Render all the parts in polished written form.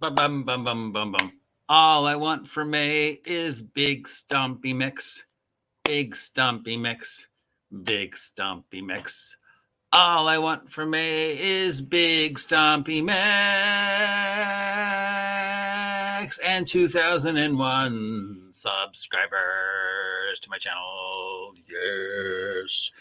Bum, bum, bum, bum, bum, bum. All I want for May is big stompy mix. Big stompy mix. Big stompy mix. All I want for May is big stompy mix and 2001 subscribers to my channel. Yes.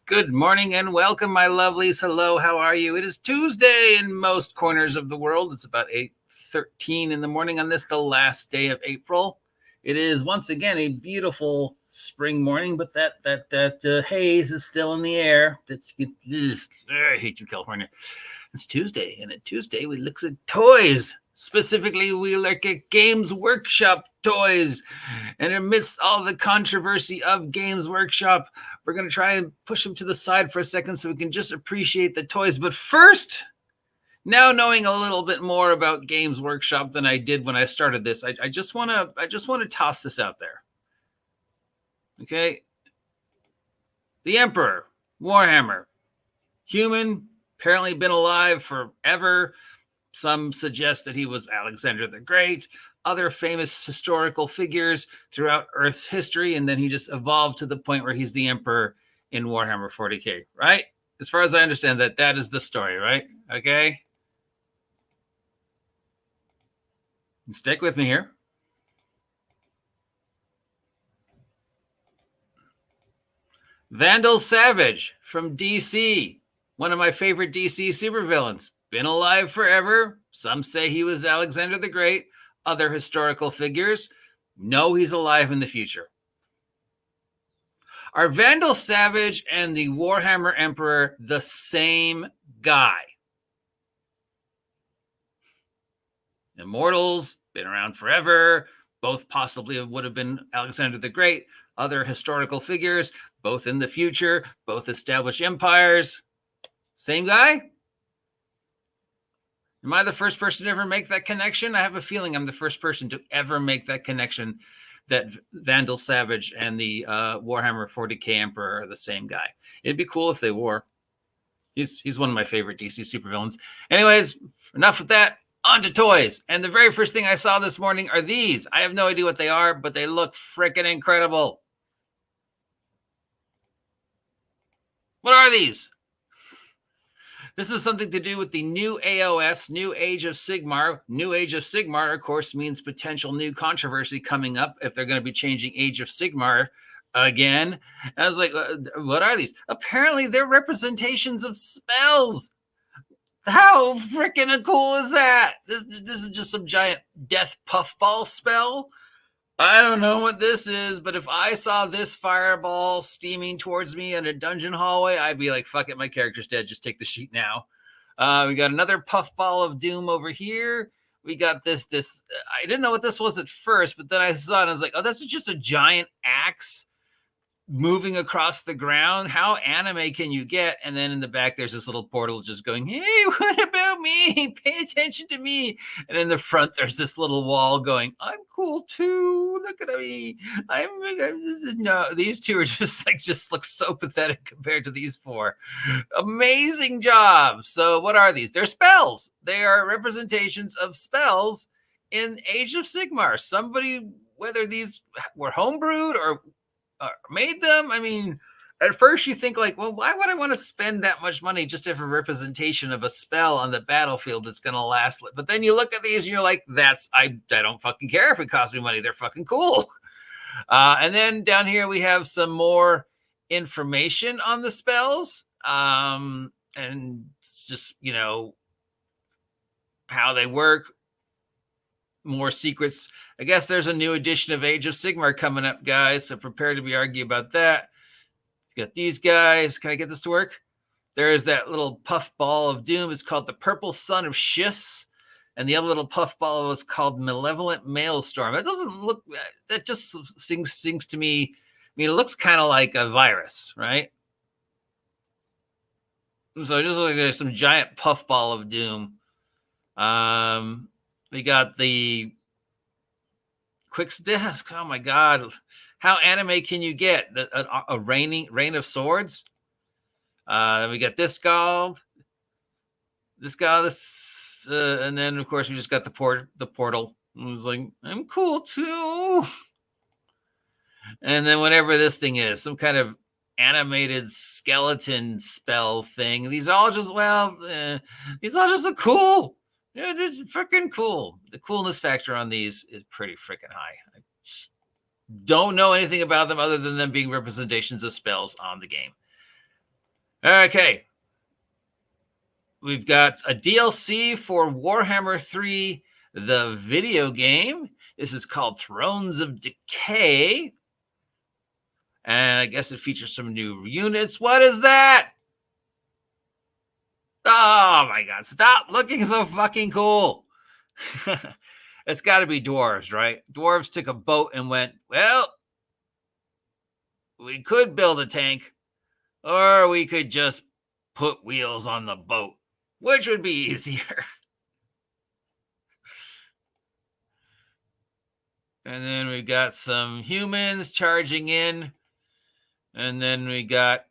Good morning and welcome, my lovelies. Hello, how are you? It is Tuesday in most corners of the world. It's about 8:13 in the morning on this, the last day of April. It is once again a beautiful spring morning, but that haze is still in the air. I hate you, California. It's Tuesday, and at Tuesday we look at toys. Specifically, we look at Games Workshop toys. And amidst all the controversy of Games Workshop, we're going to try and push them to the side for a second so we can just appreciate the toys. But first, now knowing a little bit more about Games Workshop than I did when I started this, I just want to toss this out there. Okay. The Emperor, Warhammer, human, apparently been alive forever. Some suggest that he was Alexander the Great, other famous historical figures throughout Earth's history, and then he just evolved to the point where he's the Emperor in Warhammer 40K, right? As far as I understand that is the story, right? Okay. Stick with me here. Vandal Savage from DC, one of my favorite DC supervillains. Been alive forever. Some say he was Alexander the Great. Other historical figures know he's alive in the future. Are Vandal Savage and the Warhammer Emperor the same guy? Immortals, been around forever. Both possibly would have been Alexander the Great. Other historical figures, both in the future, both established empires. Same guy? Am I the first person to ever make that connection? I have a feeling I'm the first person to ever make that connection that Vandal Savage and the Warhammer 40K Emperor are the same guy. It'd be cool if they were. He's one of my favorite DC supervillains. Anyways, enough with that. On to toys. And the very first thing I saw this morning are these. I have no idea what they are, but they look freaking incredible. What are these? This is something to do with the new AOS, New Age of Sigmar. New Age of Sigmar, of course, means potential new controversy coming up if they're going to be changing Age of Sigmar again. I was like, what are these? Apparently, they're representations of spells. How freaking cool is that? This is just some giant death puffball spell. I don't know what this is, but if I saw this fireball steaming towards me in a dungeon hallway, I'd be like, fuck it, my character's dead. Just take the sheet now. We got another puffball of doom over here. We got this. I didn't know what this was at first, but then I saw it and I was like, oh, this is just a giant axe moving across the ground. How anime can you get? And then in the back, there's this little portal just going, hey, what about me? Pay attention to me. And in the front, there's this little wall going, I'm cool too. Look at me. No, these two are just look so pathetic compared to these four. Amazing job. So what are these? They're spells. They are representations of spells in Age of Sigmar. Somebody, whether these were homebrewed or made them. I mean, at first you think like, well, why would I want to spend that much money just to have a representation of a spell on the battlefield that's going to last? But then you look at these and you're like, I don't fucking care if it costs me money. They're fucking cool. And then down here we have some more information on the spells. And just, how they work. More secrets. I guess there's a new edition of Age of Sigmar coming up, guys. So prepare to be argued about that. You got these guys. Can I get this to work? There is that little puff ball of doom. It's called the Purple Sun of Schiss. And the other little puff ball was called Malevolent Maelstrom. That just sings to me. I mean, it looks kind of like a virus, right? So just like there's some giant puff ball of doom. We got the quick disc. Oh my God. How anime can you get? A Rain of Swords. We got this called. This And then of course we just got the portal. I was like, I'm cool too. And then whatever this thing is, some kind of animated skeleton spell thing. These all just are cool. Yeah, just freaking cool. The coolness factor on these is pretty freaking high. I don't know anything about them other than them being representations of spells on the game. Okay. We've got a DLC for Warhammer 3, the video game. This is called Thrones of Decay. And I guess it features some new units. What is that? Oh my God. Stop looking so fucking cool. It's got to be dwarves, right? Dwarves took a boat and went, well, we could build a tank, or we could just put wheels on the boat. Which would be easier? And then we got some humans charging in. And then we got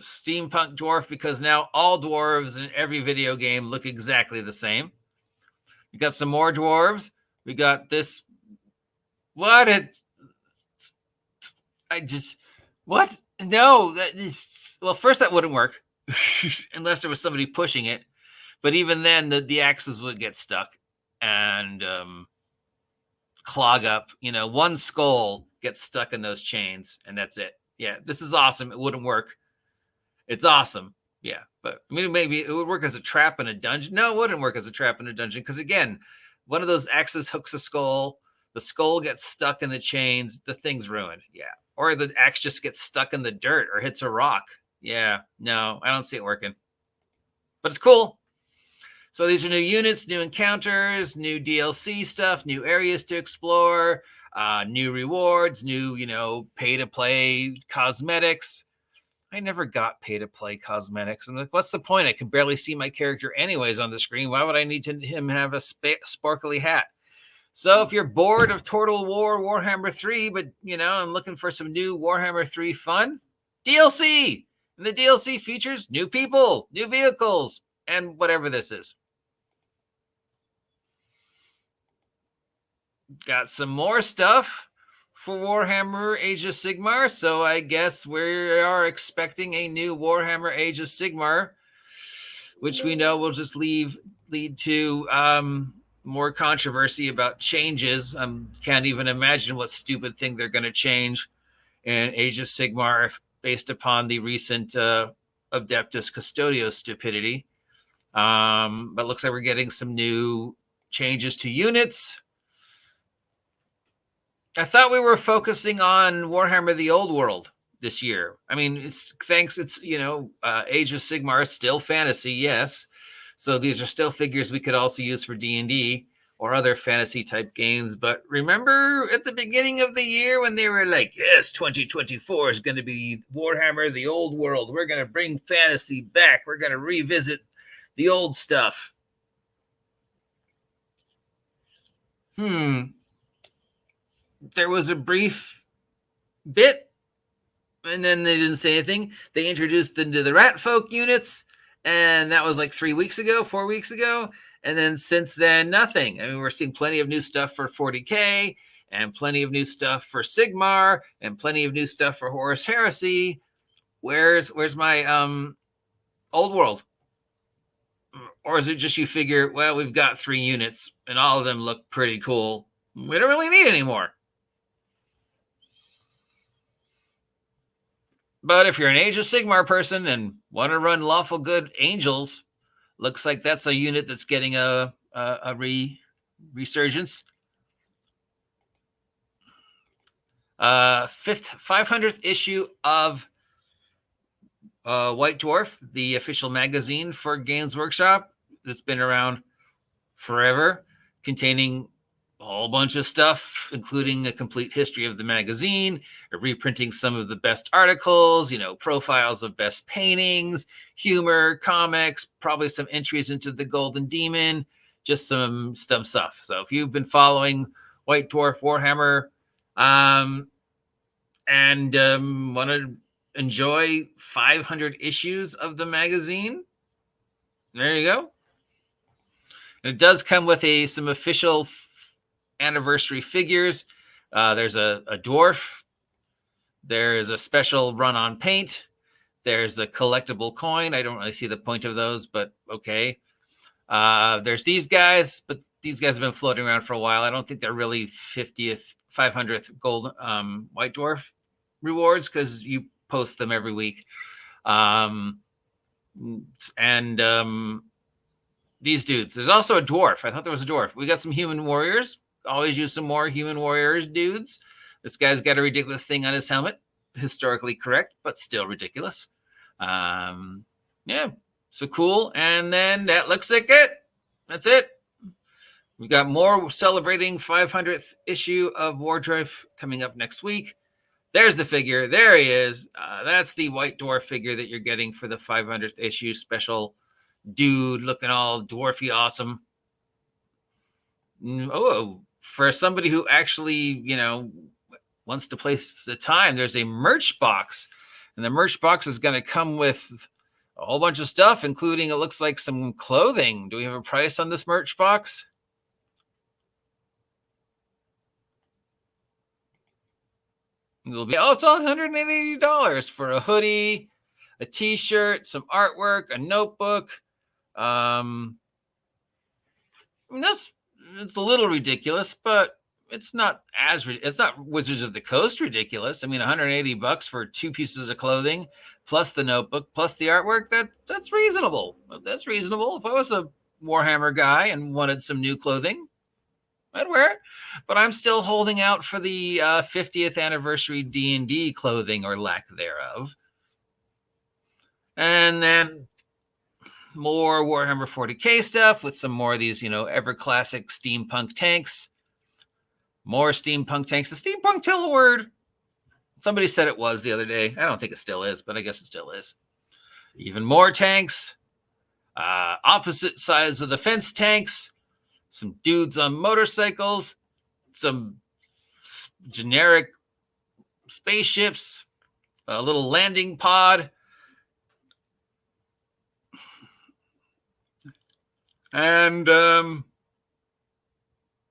steampunk dwarf, because now all dwarves in every video game look exactly the same. We got some more dwarves. We got this. What? What? No. That is, well, first that wouldn't work. Unless there was somebody pushing it. But even then, the axes would get stuck and clog up. One skull gets stuck in those chains, and that's it. Yeah, this is awesome. It wouldn't work. It's awesome. Yeah, but I mean, maybe it would work as a trap in a dungeon. No, it wouldn't work as a trap in a dungeon, because again, one of those axes hooks a skull. The skull gets stuck in the chains. The thing's ruined. Yeah, or the axe just gets stuck in the dirt or hits a rock. Yeah, no, I don't see it working. But it's cool. So these are new units, new encounters, new DLC stuff, new areas to explore, new rewards, new, pay-to-play cosmetics. I never got pay-to-play cosmetics. I'm like, what's the point? I can barely see my character anyways on the screen. Why would I need him have a sparkly hat? So if you're bored of Total War Warhammer 3, but, I'm looking for some new Warhammer 3 fun, DLC! And the DLC features new people, new vehicles, and whatever this is. Got some more stuff for Warhammer Age of Sigmar. So I guess we are expecting a new Warhammer Age of Sigmar, which we know will just lead to more controversy about changes. I can't even imagine what stupid thing they're going to change in Age of Sigmar based upon the recent Adeptus Custodios stupidity. But it looks like we're getting some new changes to units. I thought we were focusing on Warhammer the Old World this year. I mean, it's Age of Sigmar is still fantasy, yes. So these are still figures we could also use for D&D or other fantasy type games. But remember at the beginning of the year when they were like, yes, 2024 is going to be Warhammer the Old World. We're going to bring fantasy back. We're going to revisit the old stuff. There was a brief bit, and then they didn't say anything. They introduced into the Rat Folk units, and that was like 4 weeks ago. And then since then, nothing. I mean, we're seeing plenty of new stuff for 40K, and plenty of new stuff for Sigmar, and plenty of new stuff for Horus Heresy. Where's my Old World? Or is it just you figure, well, we've got 3 units, and all of them look pretty cool. We don't really need any more. But if you're an Age of Sigmar person and want to run Lawful Good Angels, looks like that's a unit that's getting a resurgence. 500th issue of White Dwarf, the official magazine for Games Workshop that's been around forever, containing a whole bunch of stuff, including a complete history of the magazine, reprinting some of the best articles, profiles of best paintings, humor, comics, probably some entries into the Golden Demon, just some stuff. So if you've been following White Dwarf Warhammer and want to enjoy 500 issues of the magazine, There you go. And it does come with some official anniversary figures. There's a dwarf. There's a special run on paint. There's a collectible coin. I don't really see the point of those, but okay. There's these guys, but these guys have been floating around for a while. I don't think they're really 50th, 500th gold white dwarf rewards because you post them every week. These dudes. There's also a dwarf. I thought there was a dwarf. We got some human warriors. Always use some more human warriors dudes. This guy's got a ridiculous thing on his helmet. Historically correct, but still ridiculous. Yeah, so cool. And then that looks like it. That's it. We got more celebrating 500th issue of Wardrife coming up next week. There's the figure. There he is. That's the white dwarf figure that you're getting for the 500th issue special dude looking all dwarfy awesome. Oh, for somebody who actually, wants to place the time, there's a merch box. And the merch box is going to come with a whole bunch of stuff, including, it looks like, some clothing. Do we have a price on this merch box? It's all $180 for a hoodie, a t-shirt, some artwork, a notebook. It's a little ridiculous, but it's not Wizards of the Coast ridiculous. I mean, $180 for 2 pieces of clothing, plus the notebook, plus the artwork. That's reasonable. That's reasonable. If I was a Warhammer guy and wanted some new clothing, I'd wear it. But I'm still holding out for the 50th anniversary D&D clothing, or lack thereof. And then more Warhammer 40k stuff with some more of these, ever classic steampunk tanks. More steampunk tanks. The steampunk tell a word. Somebody said it was the other day. I don't think it still is, but I guess it still is. Even more tanks. Opposite sides of the fence tanks. Some dudes on motorcycles. Some generic spaceships. A little landing pod. And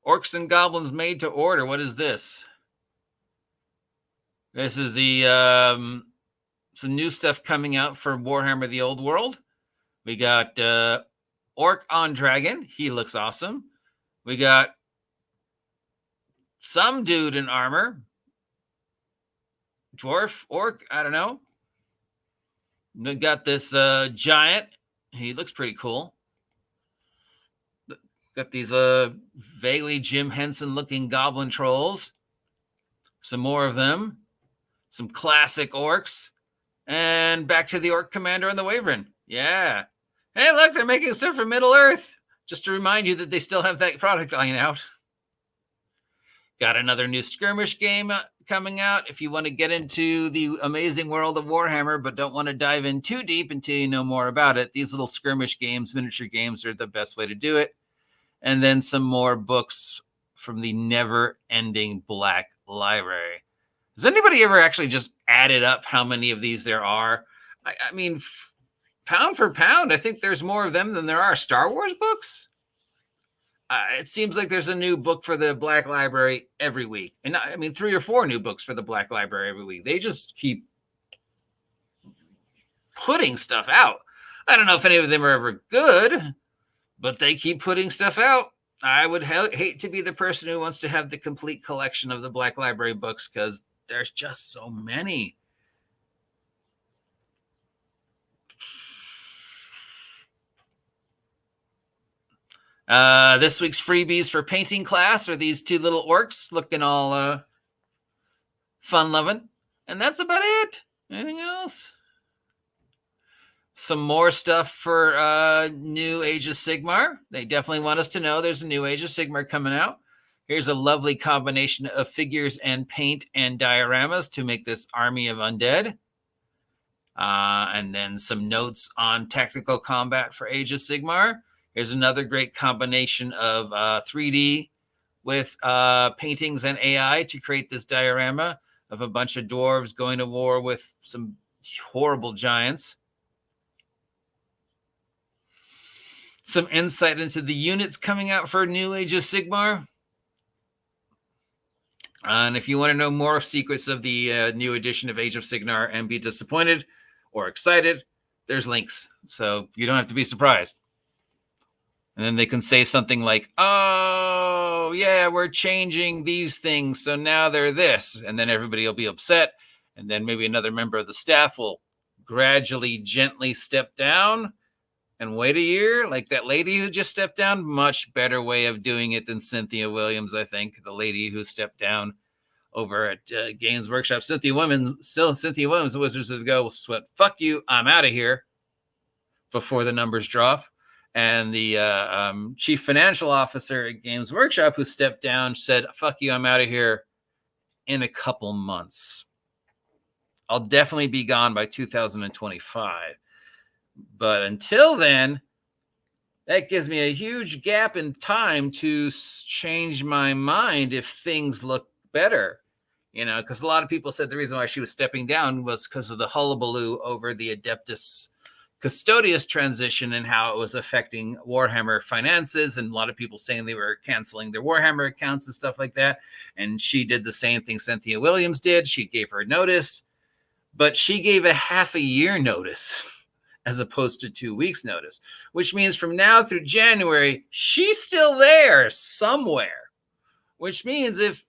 orcs and goblins made to order. What is this? This is the some new stuff coming out for Warhammer the Old World. We got Orc on Dragon. He looks awesome. We got some dude in armor. Dwarf, orc, I don't know. We got this giant. He looks pretty cool. Got these vaguely Jim Henson looking goblin trolls. Some more of them. Some classic orcs. And back to the Orc Commander and the Wyvern. Yeah. Hey, look, they're making stuff for Middle Earth. Just to remind you that they still have that product line out. Got another new skirmish game coming out. If you want to get into the amazing world of Warhammer, but don't want to dive in too deep until you know more about it, these little skirmish games, miniature games, are the best way to do it. And then some more books from the never-ending Black Library. Has anybody ever actually just added up how many of these there are? I mean, pound for pound, I think there's more of them than there are Star Wars books. It seems like there's a new book for the Black Library every week. And I mean, 3 or 4 new books for the Black Library every week. They just keep putting stuff out. I don't know if any of them are ever good, but they keep putting stuff out. I would hate to be the person who wants to have the complete collection of the Black Library books because there's just so many. This week's freebies for painting class are these 2 little orcs looking all fun-loving. And that's about it. Anything else? Some more stuff for New Age of Sigmar. They definitely want us to know there's a New Age of Sigmar coming out. Here's a lovely combination of figures and paint and dioramas to make this army of undead. And then some notes on technical combat for Age of Sigmar. Here's another great combination of 3D with paintings and AI to create this diorama of a bunch of dwarves going to war with some horrible giants. some insight into the units coming out for New Age of Sigmar. And if you want to know more secrets of the new edition of Age of Sigmar and be disappointed or excited, there's links. So you don't have to be surprised. And then they can say something like, oh, yeah, we're changing these things, so now they're this. And then everybody will be upset. And then maybe another member of the staff will gradually, gently step down and wait a year. Like that lady who just stepped down, much better way of doing it than Cynthia Williams, I think. The lady who stepped down over at Games Workshop. Cynthia Williams, the Wizards of the Go, sweat, fuck you, I'm out of here before the numbers drop. And the chief financial officer at Games Workshop who stepped down said, fuck you, I'm out of here in a couple months. I'll definitely be gone by 2025. But until then, that gives me a huge gap in time to change my mind if things look better. You know, because a lot of people said the reason why she was stepping down was because of the hullabaloo over the Adeptus Custodius transition and how it was affecting Warhammer finances, and a lot of people saying they were canceling their Warhammer accounts and stuff like that. And she did the same thing Cynthia Williams did. She gave her notice, but she gave a half a year notice as opposed to 2 weeks notice, which means from now through January, she's still there somewhere, which means if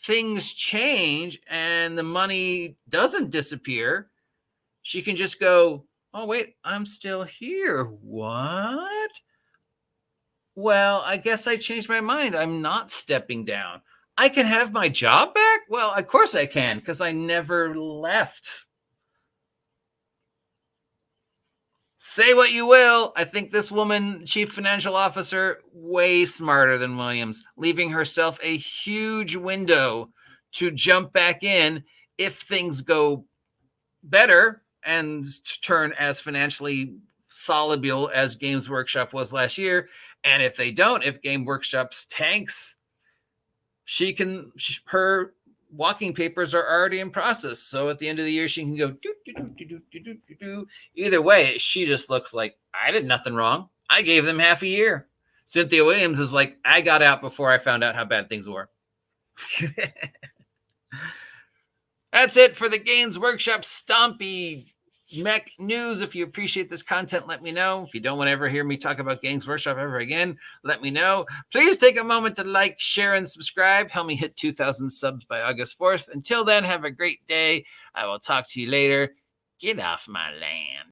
things change and the money doesn't disappear, she can just go, oh, wait, I'm still here. What? Well, I guess I changed my mind. I'm not stepping down. I can have my job back? Well, of course I can, because I never left. Say what you will. I think this woman, chief financial officer, way smarter than Williams, leaving herself a huge window to jump back in if things go better and turn as financially solubile as Games Workshop was last year. And if they don't, if Game Workshop's tanks, her walking papers are already in process. So at the end of the year, she can go do. Either way, she just looks like, I did nothing wrong. I gave them half a year. Cynthia Williams is like, I got out before I found out how bad things were. That's it for the Games Workshop Stompy Mech News. If you appreciate this content, let me know. If you don't want to ever hear me talk about Games Workshop ever again, let me know. Please take a moment to like, share, and subscribe. Help me hit 2,000 subs by August 4th. Until then, have a great day. I will talk to you later. Get off my land.